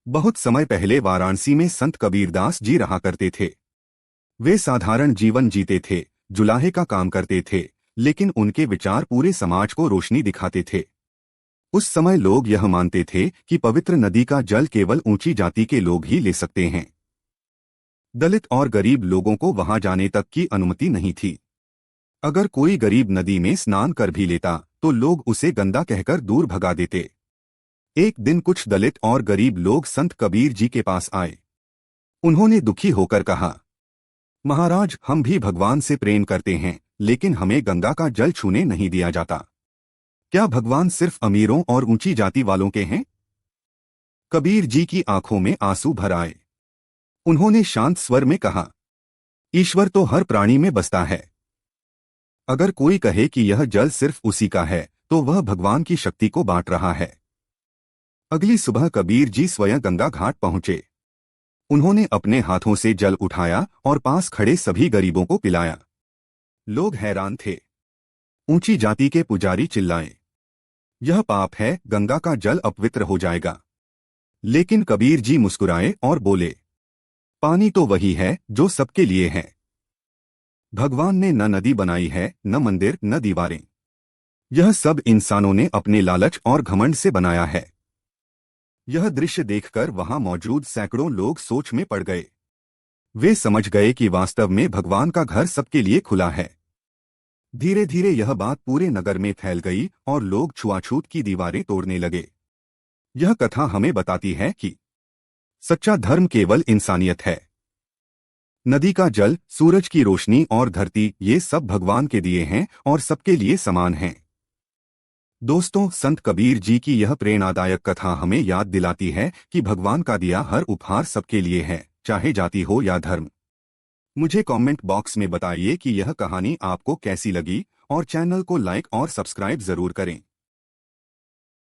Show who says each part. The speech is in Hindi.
Speaker 1: बहुत समय पहले वाराणसी में संत कबीरदास जी रहा करते थे। वे साधारण जीवन जीते थे, जुलाहे का काम करते थे, लेकिन उनके विचार पूरे समाज को रोशनी दिखाते थे। उस समय लोग यह मानते थे कि पवित्र नदी का जल केवल ऊंची जाति के लोग ही ले सकते हैं। दलित और गरीब लोगों को वहां जाने तक की अनुमति नहीं थी। अगर कोई गरीब नदी में स्नान कर भी लेता तो लोग उसे गंदा कहकर दूर भगा देते। एक दिन कुछ दलित और गरीब लोग संत कबीर जी के पास आए। उन्होंने दुखी होकर कहा, महाराज, हम भी भगवान से प्रेम करते हैं, लेकिन हमें गंगा का जल छूने नहीं दिया जाता। क्या भगवान सिर्फ अमीरों और ऊंची जाति वालों के हैं? कबीर जी की आंखों में आंसू भर आए। उन्होंने शांत स्वर में कहा, ईश्वर तो हर प्राणी में बसता है। अगर कोई कहे कि यह जल सिर्फ उसी का है तो वह भगवान की शक्ति को बांट रहा है। अगली सुबह कबीर जी स्वयं गंगा घाट पहुंचे। उन्होंने अपने हाथों से जल उठाया और पास खड़े सभी गरीबों को पिलाया। लोग हैरान थे। ऊंची जाति के पुजारी चिल्लाए, यह पाप है, गंगा का जल अपवित्र हो जाएगा। लेकिन कबीर जी मुस्कुराए और बोले, पानी तो वही है जो सबके लिए है। भगवान ने न नदी बनाई है, न मंदिर, न दीवारें। यह सब इंसानों ने अपने लालच और घमंड से बनाया है। यह दृश्य देखकर वहां मौजूद सैकड़ों लोग सोच में पड़ गए। वे समझ गए कि वास्तव में भगवान का घर सबके लिए खुला है। धीरे धीरे यह बात पूरे नगर में फैल गई और लोग छुआछूत की दीवारें तोड़ने लगे। यह कथा हमें बताती है कि सच्चा धर्म केवल इंसानियत है। नदी का जल, सूरज की रोशनी और धरती, ये सब भगवान के दिए हैं और सबके लिए समान हैं। दोस्तों, संत कबीर जी की यह प्रेरणादायक कथा हमें याद दिलाती है कि भगवान का दिया हर उपहार सबके लिए है, चाहे जाति हो या धर्म। मुझे कमेंट बॉक्स में बताइए कि यह कहानी आपको कैसी लगी और चैनल को लाइक और सब्सक्राइब जरूर करें।